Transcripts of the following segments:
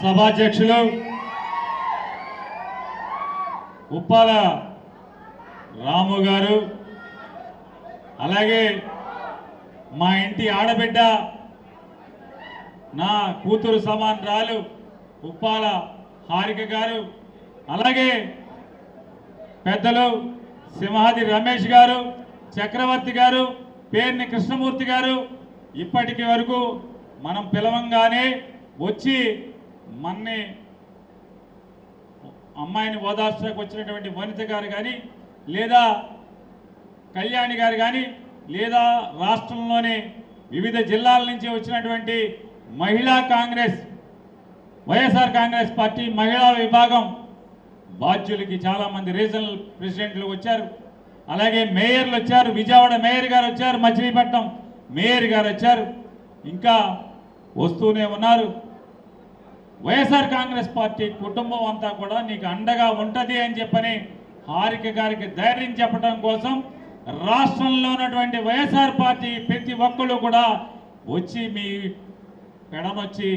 సభాధ్యక్షులు ఉప్పాల రాము గారు, అలాగే మా ఇంటి ఆడబిడ్డ నా కూతురు సమానరాలు ఉప్పాల హారిక గారు, అలాగే పెద్దలు సింహాది రమేష్ గారు, చక్రవర్తి గారు, పేర్ని కృష్ణమూర్తి గారు, ఇప్పటికి వరకు మనం పిలవంగానే వచ్చి మన్ని అమ్మాయిని ఓదార్చడానికి వచ్చినటువంటి వనిత గారు కానీ, లేదా కళ్యాణి గారు కానీ, లేదా రాష్ట్రంలోని వివిధ జిల్లాల నుంచి వచ్చినటువంటి మహిళా కాంగ్రెస్, వైఎస్ఆర్ కాంగ్రెస్ పార్టీ మహిళా విభాగం బాధ్యులకి చాలామంది రీజనల్ ప్రెసిడెంట్లు వచ్చారు, అలాగే మేయర్లు వచ్చారు, విజయవాడ మేయర్ గారు వచ్చారు, మచిలీపట్నం మేయర్ గారు వచ్చారు, ఇంకా వస్తూనే ఉన్నారు. వైఎస్ఆర్ కాంగ్రెస్ పార్టీ కుటుంబం అంతా కూడా నీకు అండగా ఉంటుంది అని చెప్పని హారిక గారికి ధైర్యం చెప్పడం కోసం రాష్ట్రంలో ఉన్నటువంటి వైఎస్ఆర్ పార్టీ ప్రతి ఒక్కళ్ళు కూడా వచ్చి మీ పెడనొచ్చి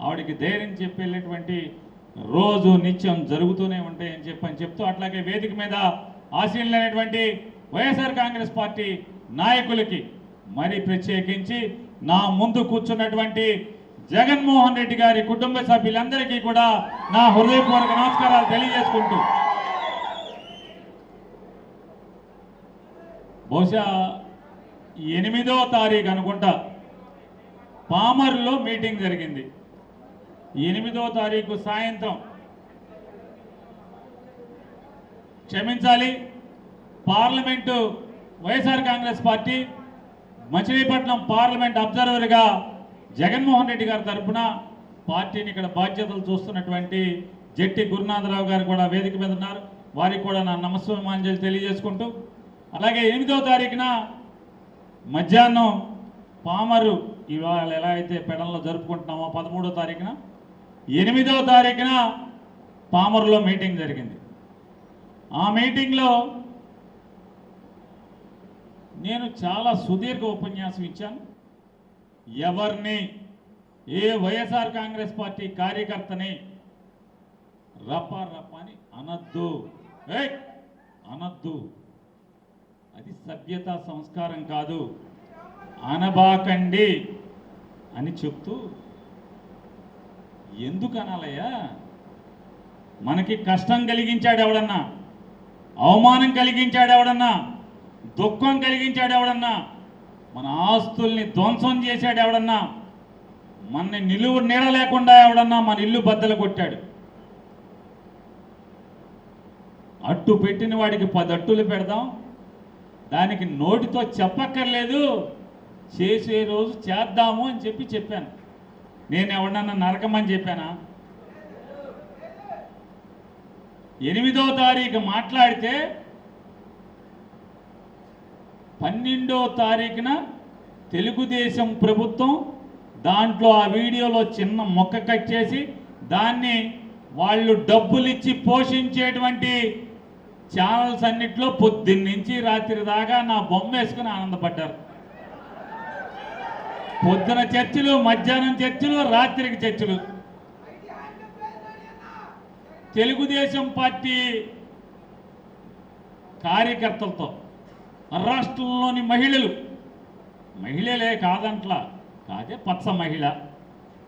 ఆవిడకి ధైర్యం చెప్పేటువంటి రోజు నిత్యం జరుగుతూనే ఉంటాయని చెప్తూ, అట్లాగే వేదిక మీద ఆశీనులైనటువంటి వైఎస్ఆర్ కాంగ్రెస్ పార్టీ నాయకులకి మరి ప్రత్యేకించి నా ముందు కూర్చున్నటువంటి జగన్మోహన్ రెడ్డి గారి కుటుంబ సభ్యులందరికీ కూడా నా హృదయపూర్వక నమస్కారాలు తెలియజేసుకుంటూ, బహుశా 8వ తారీఖు అనుకుంటా పామర్లో మీటింగ్ జరిగింది. 8వ తారీఖు సాయంత్రం, క్షమించాలి, parliament YSR Congress party Machilipatnam parliament అబ్జర్వర్గా జగన్మోహన్ రెడ్డి గారి తరఫున పార్టీని ఇక్కడ బాధ్యతలు చూస్తున్నటువంటి జట్టి గురునాథరావు గారు కూడా వేదిక మీద ఉన్నారు. వారికి కూడా నా నమస్సుమాంజలి తెలియజేసుకుంటూ, అలాగే 8వ తారీఖున మధ్యాహ్నం పామరు ఇవాళ ఎలా అయితే పెడల్లో జరుపుకుంటున్నామో 13వ తారీఖున 8వ తారీఖున పామరులో మీటింగ్ జరిగింది. ఆ మీటింగ్లో నేను చాలా సుదీర్ఘ ఉపన్యాసం ఇచ్చాను. ఎవరిని, ఏ వైఎస్ఆర్ కాంగ్రెస్ పార్టీ కార్యకర్తని రప్ప అని అనద్దు, అనద్దు, అది సభ్యత సంస్కారం కాదు, అనబాకండి అని చెప్తూ, ఎందుకు అనాలయ్యా? మనకి కష్టం కలిగించాడు ఎవడన్నా, అవమానం కలిగించాడు ఎవడన్నా, దుఃఖం కలిగించాడు ఎవడన్నా, మన ఆస్తుల్ని ధ్వంసం చేశాడు ఎవడన్నా, మన నిలువు నీడ లేకుండా ఎవడన్నా మన ఇల్లు బద్దలు కొట్టాడు, అట్టు పెట్టిన వాడికి 10 అట్టులు పెడదాం, దానికి నోటితో చెప్పక్కర్లేదు, చేసే రోజు చేద్దాము అని చెప్పాను. నేను ఎవడన్నా నరకమని చెప్పానా? 8వ తారీఖు మాట్లాడితే 12వ తారీఖున తెలుగుదేశం ప్రభుత్వం దాంట్లో ఆ వీడియోలో చిన్న మొక్క కట్ చేసి దాన్ని వాళ్ళు డబ్బులు ఇచ్చి పోషించేటువంటి ఛానల్స్ అన్నిట్లో పొద్దున్నుంచి రాత్రి దాకా నా బొమ్మ వేసుకుని ఆనందపడ్డారు. పొద్దున చర్చలు, మధ్యాహ్నం చర్చలు, రాత్రికి చర్చలు. తెలుగుదేశం పార్టీ కార్యకర్తలతో రాష్ట్రంలోని మహిళలే కాదంట్లా, కాదే పచ్చ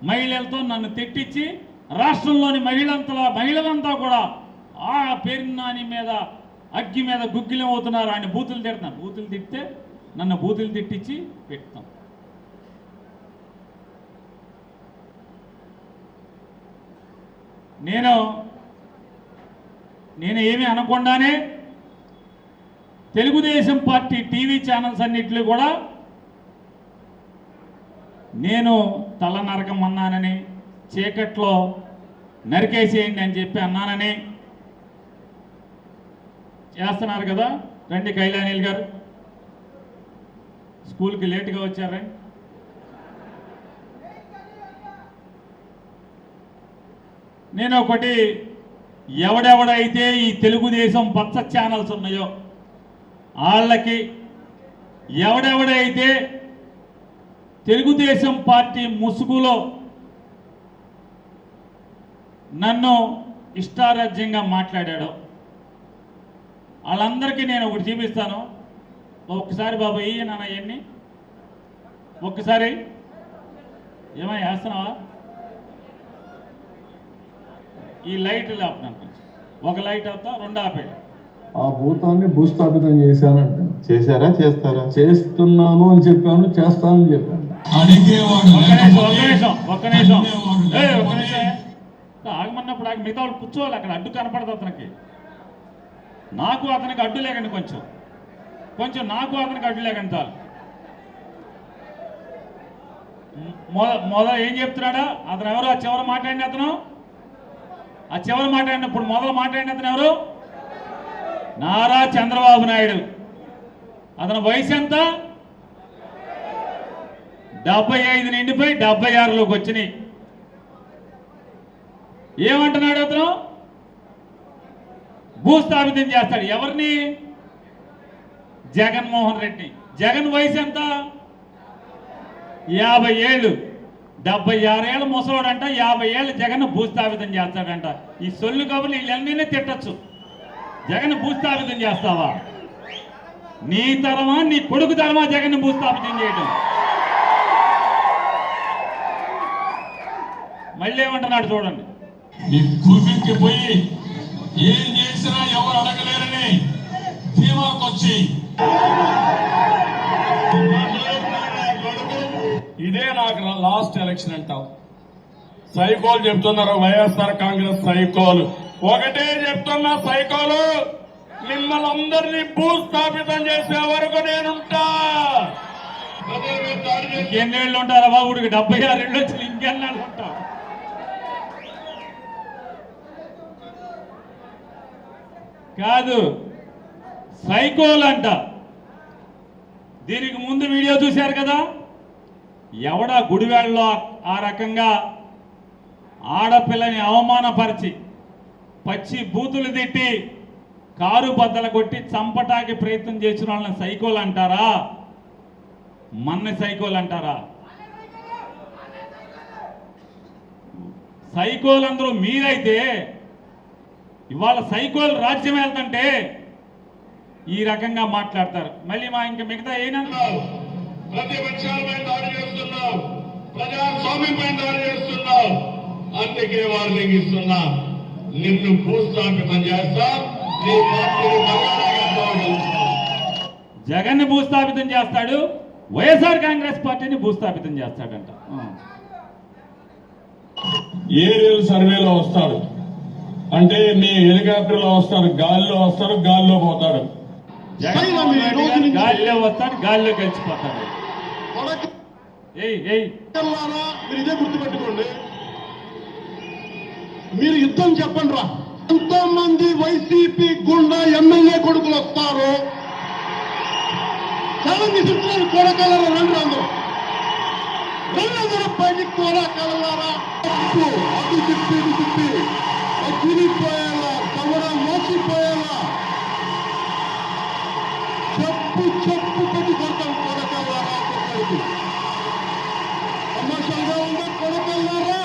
మహిళలతో నన్ను తిట్టించి రాష్ట్రంలోని మహిళలంతా కూడా ఆ పేరునాని మీద అగ్గి మీద గుగ్గిలం అవుతున్నారు. ఆయన బూతులు తిడతాను, బూతులు తిడితే నన్ను బూతులు తిట్టించి పెడతాం. నేను ఏమీ అనకుండానే తెలుగుదేశం పార్టీ టీవీ ఛానల్స్ అన్నింటిలో కూడా నేను తల నరకం అన్నానని, చీకట్లో నరికేసేయండి అని చెప్పి అన్నానని చేస్తున్నారు కదా. రండి కైలానీల్ గారు, స్కూల్కి లేటుగా వచ్చారా? నేను ఒకటి, ఎవడెవడైతే ఈ తెలుగుదేశం పచ్చ ఛానల్స్ ఉన్నాయో వాళ్ళకి, ఎవడెవడైతే తెలుగుదేశం పార్టీ ముసుగులో నన్ను ఇష్టారాజ్యంగా మాట్లాడాడో వాళ్ళందరికీ నేను ఒకటి చూపిస్తాను. ఒక్కసారి బాబు ఇయ్యి నాన్న ఇవన్నీ ఒక్కసారి ఏమై వేస్తున్నావా? ఈ లైట్ లేపుతున్నాను కొంచెం. ఒక లైట్ అవుతా రెండు ఆపే. ఆ భూతాన్ని భూస్థాపితం చేశానంట. చేశారా? చేస్తారా? చేస్తున్నాను అని చెప్పాను, చేస్తానని చెప్పాను. ఒక్క నిమిషం ఆగమన్నప్పుడు ఆగి మిగతా వాళ్ళు కూర్చోవాలి. అక్కడ అడ్డు కనపడదు అతనికి. నాకు అతనికి అడ్డు లేకండి, కొంచెం నాకు అతనికి అడ్డు లేకండి చాలు. మొదలు ఏం చెప్తున్నాడా అతను? ఎవరు ఆ చివరి మాట్లాడిన అతను? ఆ చివరి మాట్లాడినప్పుడు మొదలు మాట్లాడిన అతను ఎవరు? నారా చంద్రబాబు నాయుడు. అతని వయసు ఎంత? 75 నిండిపోయి 76లోకి వచ్చినాయి. ఏమంటున్నాడు అతను? భూస్థాపితం చేస్తాడు. ఎవరిని? జగన్మోహన్ రెడ్డి. జగన్ వయసు ఎంత? 50 ఏళ్ళు. 76 ఏళ్ళ ముసలోడంట 50 ఏళ్ళు జగన్ భూస్థాపితం చేస్తాడంట. ఈ సొల్లు కబుర్లు వీళ్ళన్నీ తిట్టచ్చు. జగన్ భూస్థాపితం చేస్తావా? నీ తరమా నీ కొడుకు తరమా జగన్ భూస్థాపితం చేయడం? మళ్ళీ ఏమంటున్నాడు చూడండి. పోయి ఏం చేసినా ఎవరు అడగలేరని ధీమాకొచ్చి ఇదే నాకు లాస్ట్ ఎలక్షన్ అంటావు. సైకోలు చెప్తున్నారు, వైఎస్ఆర్ కాంగ్రెస్ సైకోలు. ఒకటే చెప్తున్నా, సైకోలు మిమ్మల్ని అందరినీ భూస్థాపితం చేసే వరకు నేనుంటా. ఇంకెన్నేళ్ళు ఉంటారా బాబుడికి? 76 ఏళ్ళు వచ్చి ఇంకెన్నేళ్ళు ఉంటా? కాదు, సైకోలు అంట. దీనికి ముందు వీడియో చూశారు కదా, ఎవడా గుడివాడలో ఆ రకంగా ఆడపిల్లని అవమానపరిచి పచ్చి బూతులు తిట్టి కారు బద్దలు కొట్టి చంపటానికి ప్రయత్నం చేసిన వాళ్ళని సైకోలు అంటారా? మన్ని సైకోలు అంటారా? సైకోలందరూ మీరైతే ఇవాళ సైకోలు రాజ్యం వెళ్తుంటే ఈ రకంగా మాట్లాడతారు. మళ్ళీ ఇంక మిగతా అయినా ప్రతిపక్షాలపై దాడి చేస్తున్నావు, ప్రజాస్వామ్యంపై దాడి చేస్తున్నావు. అందుకే వార్నింగ్ ఇస్తున్నా, నిన్ను భూస్థాపితం చేస్తా. నీ పార్టీని జగన్ భూస్థాపితం చేస్తాడు, వైఎస్ఆర్ కాంగ్రెస్ పార్టీని భూస్థాపితం చేస్తాడంట. ఏరియల్ సర్వేలో వస్తాడు అంటే మీ హెలికాప్టర్లో వస్తాడు, గాలిలో వస్తాడు, గాలిలో పోతాడు. గాలిలో వస్తాడు, గాలిలో కలిసిపోతాడు. మీరు ఇదే గుర్తుపెట్టుకోండి. మీరు యుద్ధం చెప్పండి రా. ఎంతో మంది వైసీపీ గుండా ఎమ్మెల్యే కొడుకులు వస్తారు. చాలా విసిస్తున్నారు. కోడకలరా రండి, అందరూ బయటికి కోడకలరా. అటు తిప్పి ఇటు తిప్పి తిరిగిపోయేలా, తమరా మోసిపోయేలా చెప్పు పెట్టి కొడతాం. కొడకల్లారా కొట్టడానికి తమాషాగా ఉందా? కొడకల్లారా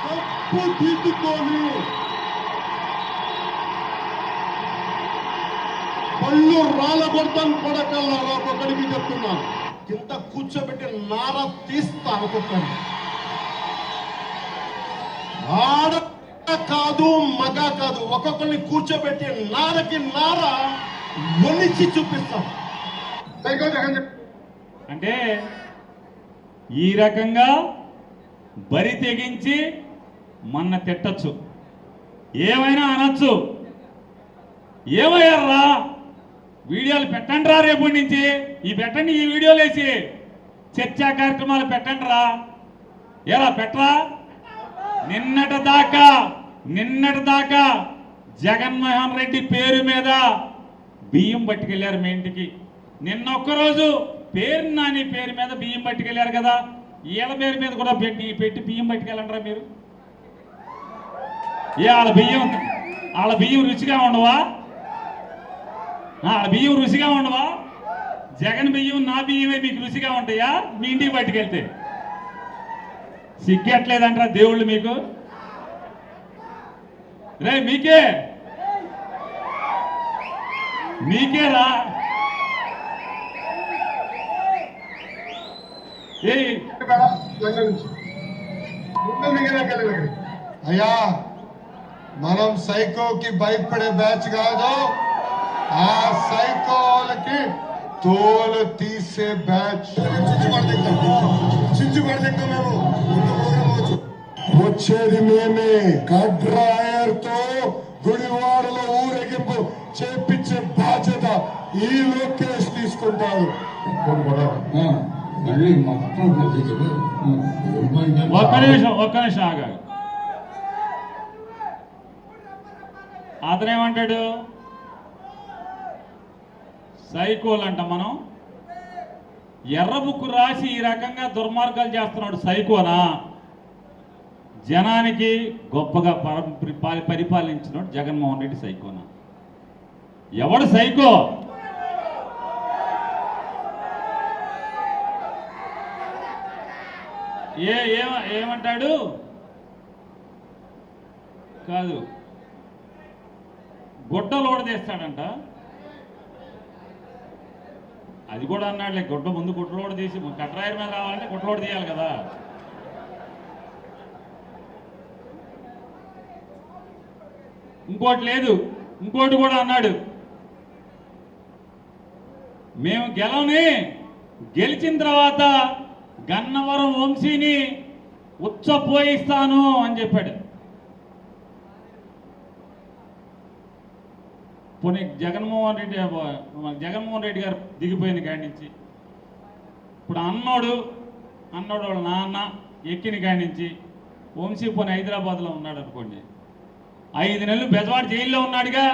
తప్పు తీసుకొని పళ్ళు రాళ్ళ కొడతాను. కొడకల్లారా ఒక్కొక్కడికి చెప్తున్నాను. కింద కూర్చోబెట్టి నార తీస్తా. ఒక్కొక్కడి ఆడ కాదు, మగ కాదు, ఒక్కొక్కరిని కూర్చోబెట్టి నారకి నార ఒలిచి చూపిస్తాం. అంటే ఈ రకంగా బరి తెగించి మొన్న తిట్టచ్చు, ఏమైనా అనొచ్చు. ఏమయ్యారా వీడియోలు పెట్టండి రా, రేపటి నుంచి పెట్టండి, ఈ వీడియోలు వేసి చర్చా కార్యక్రమాలు పెట్టండి రా. ఎలా పెట్టరా? నిన్నటి దాకా జగన్మోహన్ రెడ్డి పేరు మీద బియ్యం పట్టుకెళ్ళారు మీ ఇంటికి. నిన్న ఒక్కరోజు పేరు నాని పేరు మీద బియ్యం పట్టుకెళ్ళారు కదా, వీళ్ళ పేరు మీద కూడా పెట్టి బియ్యం పట్టుకెళ్ళండిరా మీరు. వాళ్ళ బియ్యం రుచిగా ఉండవా? వాళ్ళ బియ్యం రుచిగా ఉండవా? జగన్ బియ్యం నా బియ్యమే మీకు రుచిగా ఉంటాయా మీ ఇంటికి పట్టుకెళ్తే? సిగ్గట్లేదంటారా దేవుళ్ళు మీకు? రే మీకేరా అయ్యా, మనం సైకోకి భయపడే బ్యాచ్ కాదు, ఆ సైకోలకి తోలు తీసే బ్యాచ్. వచ్చేది మేమే. కడ్రాయర్ తో గుడివాడలో ఊరేగింపు చేపించే బాధ్యత ఈ లోకేష్ తీసుకుంటారు. ఒక్క నిమిషం ఆగాలి. అతనేమంటాడు? సైకోలు అంట. మనం ఎర్ర బుక్కు రాసి ఈ రకంగా దుర్మార్గాలు చేస్తున్నాడు సైకోనా? జనానికి గొప్పగా పరిపాలించినాడు జగన్మోహన్ రెడ్డి సైకోనా? ఎవడు సైకో? ఏమంటాడు? కాదు, గుడ్డలు ఓడదీస్తాడంట. అది కూడా అన్నాడులే, ముందు గుడ్డలోడ తీసి కట్రాయర్ మీద రావాలంటే గుడ్డలోడ తీయాలి కదా. ఇంకోటి లేదు, ఇంకోటి కూడా అన్నాడు, మేము గెలిచిన తర్వాత గన్నవరం వంశీని ఉచ్చపోయిస్తాను అని చెప్పాడు. పోనీ జగన్మోహన్ రెడ్డి గారు దిగిపోయిన కాడి నుంచి ఇప్పుడు అన్నోడు వాళ్ళ నాన్న ఎక్కిన కాడి నుంచి వంశీ పోనీ హైదరాబాద్లో ఉన్నాడు అనుకోండి, 5 నెలలు బెజవాడ జైల్లో ఉన్నాడుగా.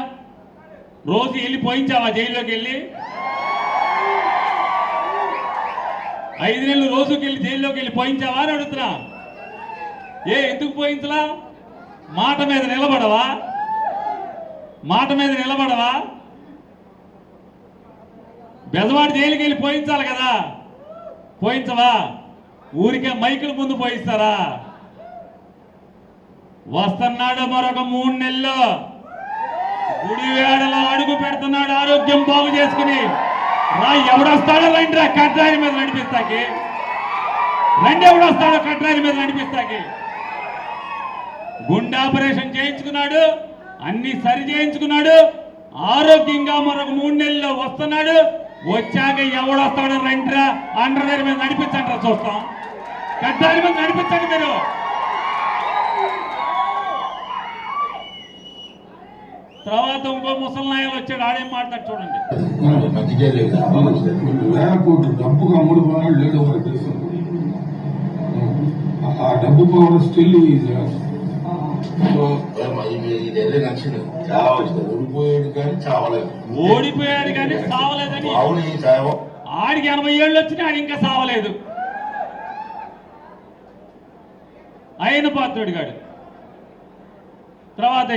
రోజు వెళ్ళి పోయించావా జైల్లోకి వెళ్ళి? 5 నెలలు రోజుకి వెళ్ళి జైల్లోకి వెళ్ళి పోయించావా అని అడుగుతున్నా. ఎందుకు పోయించలా? మాట మీద నిలబడవా? బెజవాడ జైలుకి వెళ్ళి పోయించాలి కదా, పోయించవా? ఊరికే మైకుల ముందు పోయిస్తారా? వస్తున్నాడు మరొక 3 నెలలు, గుడివేడలో అడుగు పెడుతున్నాడు ఆరోగ్యం బాగు చేసుకుని. ఎవడొస్తాడో రండిరా కట్రాయి మీద నడిపిస్తాకి. ఎవడొస్తాడో కట్రాయి మీద నడిపిస్తాకి. గుండె ఆపరేషన్ చేయించుకున్నాడు, అన్ని సరి చేయించుకున్నాడు, ఆరోగ్యంగా మరొక 3 నెలల్లో వస్తున్నాడు. వచ్చాక ఎవడొస్తాడో రండిరా అండర్వేర్ మీద నడిపించండి, చూస్తాం. కట్రాయి మీద నడిపించండి మీరు. తర్వాత ఇంకో ముసలినాయాలు వచ్చాడు, ఆడేం మాట్లాడు చూడండి. డబ్బుగా అమ్ముడు పోయినాడు లేడు, ఆ డబ్బు పవర్ స్టిల్ ఓడిపోయాడు కానీ సావలేదని. ఆడికి 80 ఏళ్ళు వచ్చినా ఆడి ఇంకా సావలేదు. ఆయన పాత్రుడు గాడు. తర్వాత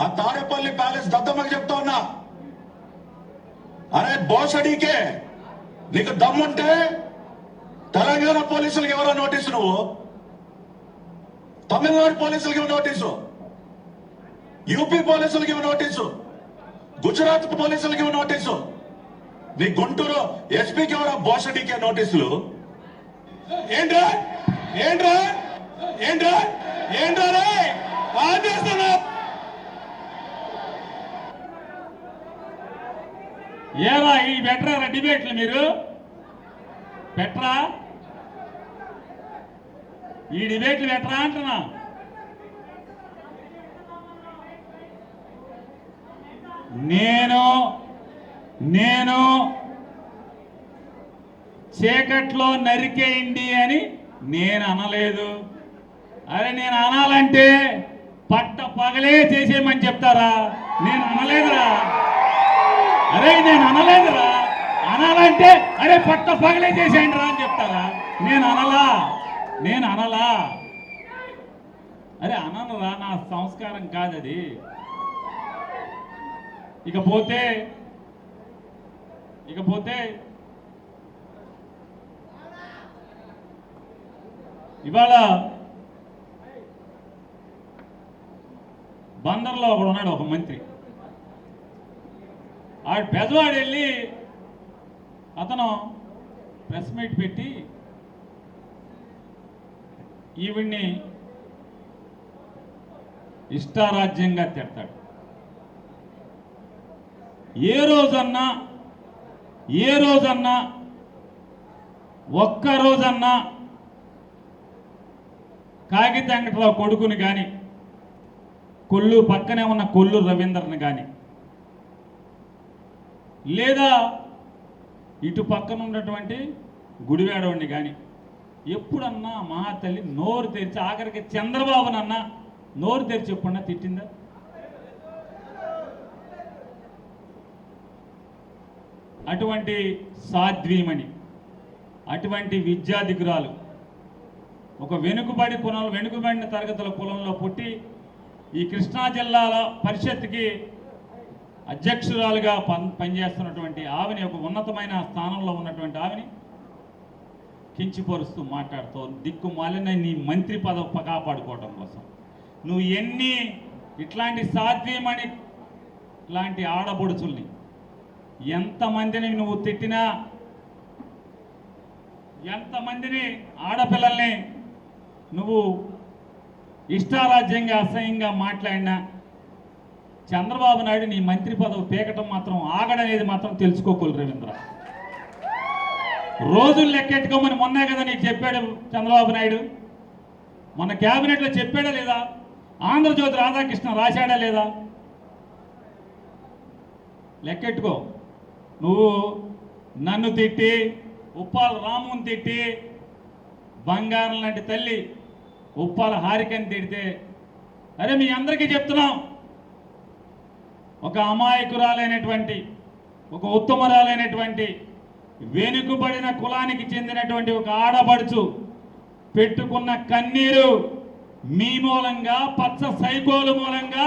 ఆ తాడేపల్లి ప్యాలెస్ దద్దమ్మకి చెప్తా ఉన్నా, అరే బోసడీకే నీకు దమ్ముంటే తెలంగాణ పోలీసులకి ఎవరో నోటీసు, నువ్వు తమిళనాడు పోలీసులకి ఇవ్వ నోటీసు, యూపీ పోలీసులకి ఇవ్వ నోటీసు, గుజరాత్ పోలీసులకి ఇవ్వ నోటీసు, నీ గుంటూరు ఎస్పీకి ఎవరో బోసడీకే నోటీసులు. ఏంట్రా ఏరా ఈ పెట్టరా డిబేట్లు మీరు పెట్టరా? ఈ డిబేట్లు పెట్టరా అంటున్నా. నేను చీకట్లో నరికేయండి అని నేను అనలేదు. అరే నేను అనాలంటే పట్ట పగలే చేసేయమని చెప్తారా? నేను అనలేదురా. అనాలంటే అరే పట్ట పగలే చేసేయండి రా అని చెప్తారా? నేను అనలా. అరే అననురా, నా సంస్కారం కాదది. ఇకపోతే ఇవాళ బందర్లో ఒకడు ఉన్నాడు, ఒక మంత్రి. ఆ పెదవాడు వెళ్ళి అతను ప్రెస్ మీట్ పెట్టి ఈవిడ్ని ఇష్టారాజ్యంగా తిడతాడు. ఏ రోజన్నా ఒక్క రోజన్నా కాగిత వెంకటరావు కొడుకుని కానీ, కొల్లు పక్కనే ఉన్న కొల్లు రవీందర్ని కానీ, లేదా ఇటు పక్కన ఉన్నటువంటి గుడివాడవాడిని కానీ ఎప్పుడన్నా మహాతల్లి నోరు తెరిచి, ఆఖరికి చంద్రబాబునన్నా నోరు తెరిచి ఎప్పుడన్నా తిట్టిందా? అటువంటి సాధ్వీమణి, అటువంటి విద్యాధికురాలు, ఒక వెనుకబడిన తరగతుల కులంలో పుట్టి ఈ కృష్ణా జిల్లాల పరిషత్కి అధ్యక్షురాలుగా పనిచేస్తున్నటువంటి ఆవిని, ఒక ఉన్నతమైన స్థానంలో ఉన్నటువంటి ఆవిని కించిపరుస్తూ మాట్లాడుతూ దిక్కుమాలిన నీ మంత్రి పదవి కాపాడుకోవడం కోసం నువ్వు ఎన్ని ఇట్లాంటి సాధ్వీమణి లాంటి ఆడబొడుచుల్ని ఎంతమందిని నువ్వు తిట్టినా, ఎంతమందిని ఆడపిల్లల్ని నువ్వు ఇష్టారాజ్యంగా అసహ్యంగా మాట్లాడినా చంద్రబాబు నాయుడు నీ మంత్రి పదవి పీకటం మాత్రం ఆగడనేది మాత్రం తెలుసుకోకూడదు రవీంద్ర. రోజులు లెక్కెట్టుకోమని మొన్నే కదా నీకు చెప్పాడు చంద్రబాబు నాయుడు. మన క్యాబినెట్లో చెప్పాడా లేదా? ఆంధ్రజ్యోతి రాధాకృష్ణ రాశాడా లేదా? లెక్కెట్టుకో. నువ్వు నన్ను తిట్టి, ఉప్పాల రాముని తిట్టి, బంగారం లాంటి తల్లి ఉప్పాల హారికని తిడితే, అరే మీ అందరికీ చెప్తున్నాం, ఒక అమాయకురాలైనటువంటి, ఒక ఉత్తమరాలైనటువంటి, వెనుకబడిన కులానికి చెందినటువంటి ఒక ఆడపడుచు పెట్టుకున్న కన్నీరు మీ మూలంగా, పచ్చ సైకోలు మూలంగా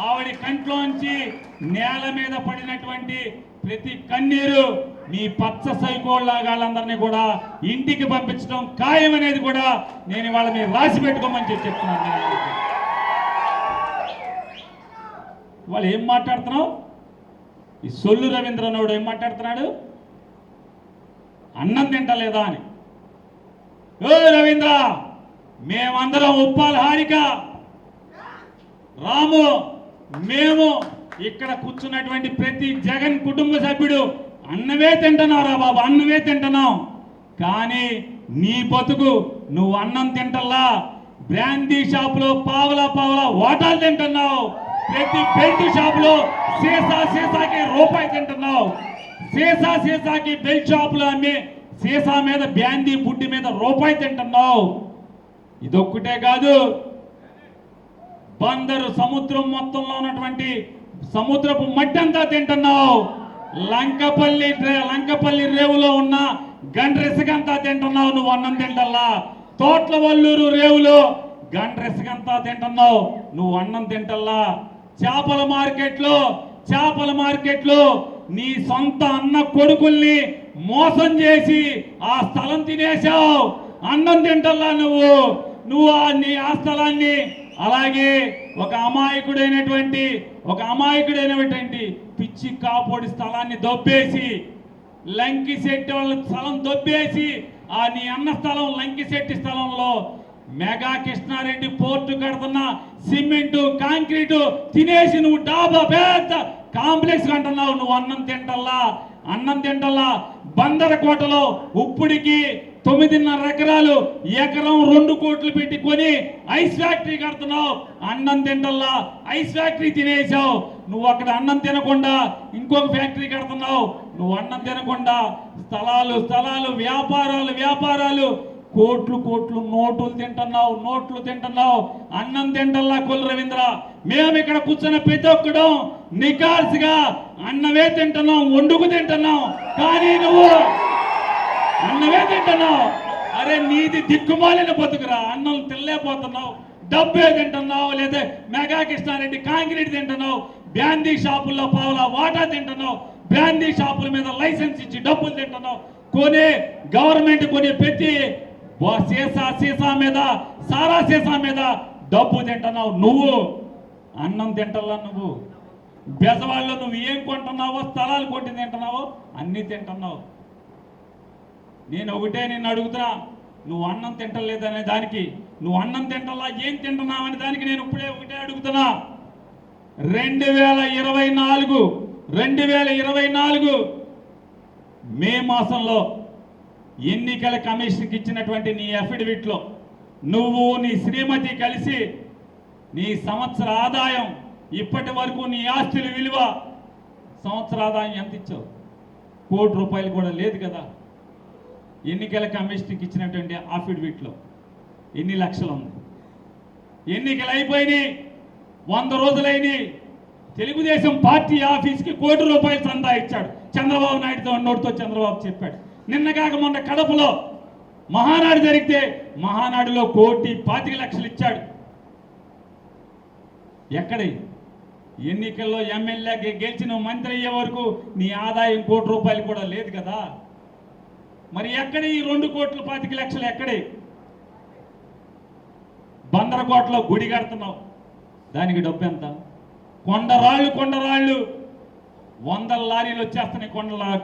ఆవిడ కంట్లోంచి నేల మీద పడినటువంటి ప్రతి కన్నీరు మీ పచ్చ సైకోళ్ళగాళ్ళందరినీ కూడా ఇంటికి పంపించడం ఖాయం అనేది కూడా నేను ఇవాళ మీరు రాసి పెట్టుకోమని చెప్తున్నాను. వాళ్ళు ఏం మాట్లాడుతున్నావు? ఈ సొల్లు రవీంద్రనాథుడు ఏం మాట్లాడుతున్నాడు? అన్నం తింటలేదా అని. ఓ రవీంద్ర, మేమందరం ఉప్పాల హారిక, రాము, మేము ఇక్కడ కూర్చున్నటువంటి ప్రతి జగన్ కుటుంబ సభ్యుడు అన్నమే తింటున్నావు రా బాబు, అన్నమే తింటున్నావు. కానీ నీ బతుకు నువ్వు అన్నం తింటల్లా, బ్రాందీ షాపులో పావలా వాటాలు తింటున్నావు. ప్రతి బెల్ట్ షాపులో సీసాకి రూపాయి తింటున్నావు. సీసాకి బెల్ట్ షాపులో అమ్మి సీసా మీద బ్రాందీ బుడ్డి మీద రూపాయి తింటున్నావు. ఇదొక్కటే కాదు, బందరు సముద్రం మొత్తంలో ఉన్నటువంటి సముద్రపు మట్టి అంతా తింటున్నావు. లంకపల్లి రేవులో ఉన్న గండ్రెసగంతా తింటున్నావు. నువ్వు అన్నం తింటల్లా. తోట్ల వల్లూరు రేవులో గండ్రెసగంతా తింటున్నావు. నువ్వు అన్నం తింటల్లా. చేపల మార్కెట్లో నీ సొంత అన్న కొడుకుల్ని మోసం చేసి ఆ స్థలం తినేశావు. అన్నం తింటల్లా నువ్వు నీ ఆ స్థలాన్ని, అలాగే ఒక అమాయకుడైనటువంటి పిచ్చి కాపోడి స్థలాన్ని దొబ్బేసి, లంకిశెట్టి వాళ్ళ స్థలం దొబ్బేసి, ఆ నీ అన్న స్థలం లంకిశెట్టి స్థలంలో మెగా కృష్ణారెడ్డి పోర్టు కడుతున్న సిమెంటు కాంక్రీటు తినేసి నువ్వు డాబా పెద్ద కాంప్లెక్స్ అంటున్నావు. నువ్వు అన్నం తింటల్లా. బందరకోటలో ఉప్పుడికి 9.5 ఎకరాలు, ఎకరం 2 కోట్లు పెట్టి కొని ఐస్ ఫ్యాక్టరీ కడుతున్నావు. అన్నం తింటల్లా, ఐస్ ఫ్యాక్టరీ తినేసావు. నువ్వు అక్కడ అన్నం తినకుండా ఇంకొక ఫ్యాక్టరీ కడుతున్నావు. నువ్వు అన్నం తినకుండా స్థలాలు, వ్యాపారాలు, కోట్లు నోట్లు తింటున్నావు. అన్నం తింటల్లా కొల్లు రవీంద్ర. మేము ఇక్కడ కూర్చున్న ప్రతి ఒక్కడు నికార్సిగా అన్నమే తింటున్నాం, వండుకు తింటున్నాం. కానీ నువ్వు అన్నమే తింటున్నావు. అరే నీది దిక్కుమాలిన బతుకురా. అన్నం తినలేకపోతున్నావు, డబ్బే తింటున్నావు, లేదా మెగా కృష్ణారెడ్డి కాంక్రీట్ తింటున్నావు. బ్రాందీ షాపుల్లో పావులా వాటా తింటున్నావు, బ్రాందీ షాపుల మీద లైసెన్స్ ఇచ్చి డబ్బులు తింటున్నావు, గవర్నమెంట్ కొనే ప్రతి సీసా మీద సారా సీసా మీద డబ్బు తింటున్నావు. నువ్వు అన్నం తింటల్లా, నువ్వు బెజవాళ్ళలో నువ్వు ఏం కొంటున్నావో, స్థలాలు కొట్టి తింటున్నావో అన్నీ తింటున్నావు. నేను ఒకటే నిన్ను అడుగుతున్నా, నువ్వు అన్నం తింటలేదనే దానికి, నువ్వు అన్నం తింటలా ఏం తింటున్నావు అనే దానికి నేను ఇప్పుడే ఒకటే అడుగుతున్నా. 2024 మే మాసంలో ఎన్నికల కమిషన్కి ఇచ్చినటువంటి నీ అఫిడవిట్లో నువ్వు నీ శ్రీమతి కలిసి నీ సంవత్సర ఆదాయం, ఇప్పటి వరకు నీ ఆస్తుల విలువ, సంవత్సర ఆదాయం ఎంత ఇచ్చావు? ₹1 కోటి కూడా లేదు కదా. ఎన్నికల కమిషన్కి ఇచ్చినటువంటి అఫిడవిట్లో ఎన్ని లక్షలు ఉంది? ఎన్నికలు అయిపోయినాయి, 100 రోజులైనాయి. తెలుగుదేశం పార్టీ ఆఫీస్కి ₹1 కోటి చందా ఇచ్చాడు చంద్రబాబు నాయుడుతో, నోటితో చంద్రబాబు చెప్పాడు. నిన్న కాక మొన్న కడపలో మహానాడు జరిగితే మహానాడులో ₹1,25,00,000 ఇచ్చాడు. ఎక్కడ ఎన్నికల్లో ఎమ్మెల్యే గెలిచిన మంత్రి అయ్యే వరకు నీ ఆదాయం ₹1 కోటి కూడా లేదు కదా. మరి ఎక్కడ ఈ ₹2,25,00,000 ఎక్కడే? బందరకోటలో గుడి కడుతున్నావు, దానికి డబ్బు ఎంత? కొండరాళ్ళు 100 లారీలు వచ్చేస్తున్నాయి,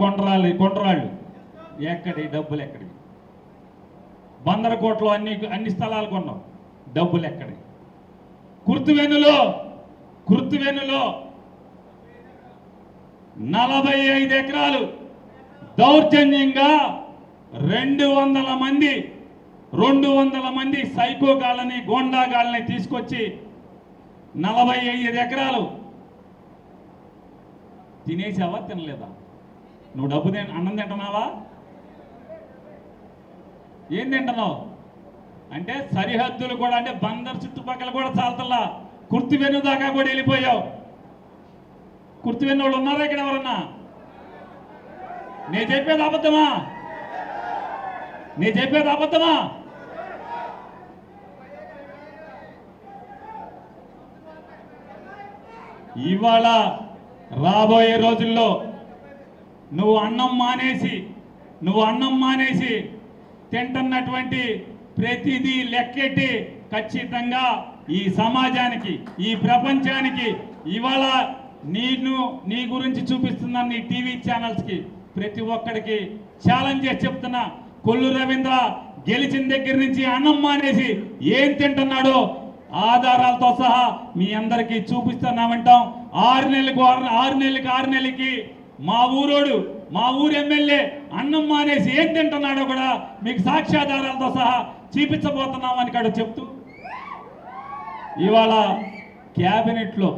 కొండరాళ్ళు ఎక్కడి డబ్బులు ఎక్కడి? బందరకోటలో అన్ని స్థలాలు కొన్నావు, డబ్బులు ఎక్కడి? కుర్తువెన్నులో 45 ఎకరాలు దౌర్జన్యంగా 200 మంది సైకోగాళ్ళని, గోండాగాళ్ళని తీసుకొచ్చి 45 ఎకరాలు తినేసావా, తినలేదా? నువ్వు డబ్బు అన్నం తింటున్నావా? ఏం తింటున్నావు అంటే సరిహద్దులు కూడా, అంటే బందర్ చుట్టుపక్కల కూడా చాలతల్లా, కుర్తివెన్ను దాకా కూడా వెళ్ళిపోయావు. కుర్తివెన్ను వాళ్ళు ఉన్నారా ఇక్కడ ఎవరన్నా? నేను చెప్పేది అబద్ధమా? ఇవాళ రాబోయే రోజుల్లో నువ్వు అన్నం మానేసి తింటున్నటువంటి ప్రతిదీ లెక్కెట్టి ఖచ్చితంగా ఈ సమాజానికి, ఈ ప్రపంచానికి ఇవాళ నీ గురించి చూపిస్తున్న నీ టీవీ ఛానల్స్కి ప్రతి ఒక్కడికి ఛాలెంజ్ చేసి చెప్తున్నా. కొల్లు రవీంద్ర గెలిచిన దగ్గర నుంచి అన్నం మానేసి ఏం తింటున్నాడో ఆధారాలతో సహా మీ అందరికీ చూపిస్తున్నామంటాం. 6 నెలలకి మా ఊరు ఎమ్మెల్యే అన్నం మానేసి ఏం తింటున్నాడో కూడా మీకు సాక్ష్యాధారాలతో సహా చూపించబోతున్నామని కూడా చెప్తూ, ఇవాళ క్యాబినెట్లో,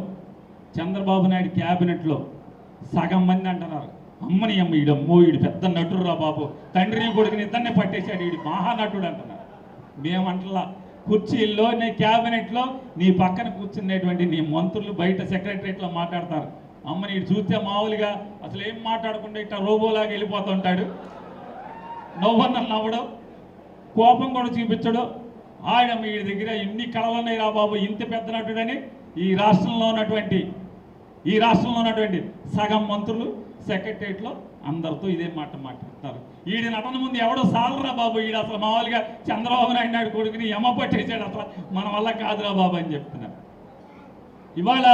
చంద్రబాబు నాయుడు క్యాబినెట్లో సగం మంది అంటున్నారు, అమ్మని అమ్మ ఈడు పెద్ద నటుడురా బాబు, తండ్రిని కొడుకుని ఇద్దరిని పట్టేశాడు, ఈడు మహానటుడు అంటున్నారు. మేమంటలా, కుర్చీల్లో నీ క్యాబినెట్లో నీ పక్కన కూర్చునేటువంటి నీ మంత్రులు బయట సెక్రటరియట్లో మాట్లాడతారు. అమ్మని ఈడు చూస్తే మామూలుగా అసలు ఏం మాట్లాడకుండా ఇట్లా రోబోలాగా వెళ్ళిపోతుంటాడు, నవ్వడం, కోపం కూడా చూపించడు. ఆయన వీడి దగ్గర ఎన్ని కళలు ఉన్నాయి రా బాబు, ఇంత పెద్ద నటుడని ఈ రాష్ట్రంలో ఉన్నటువంటి సగం మంత్రులు సెక్రటరియట్లో అందరితో ఇదే మాట్లాడతారు. ఈడి నటన ముందు ఎవడో సాలరా బాబు, ఈడు అసలు మామూలుగా చంద్రబాబు నాయుడు కొడుకుని ఎమ్మ పట్టేసాడు, అసలు మన వల్ల కాదురా బాబు అని చెప్తున్నారు. ఇవాళ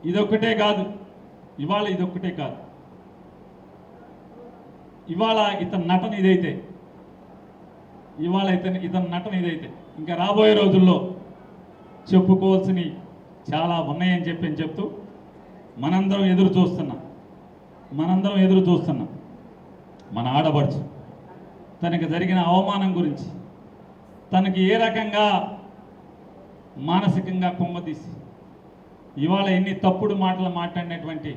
ఇదొక్కటే కాదు, ఇవాళ ఇతని నటన ఇదైతే, ఇంకా రాబోయే రోజుల్లో చెప్పుకోవాల్సినవి చాలా ఉన్నాయని చెప్తూ మనందరం ఎదురు చూస్తున్నాం. మన ఆడపడుచు తనకు జరిగిన అవమానం గురించి, తనకి ఏ రకంగా మానసికంగా కుంగదీసి ఇవాళ ఎన్ని తప్పుడు మాటలు మాట్లాడినటువంటి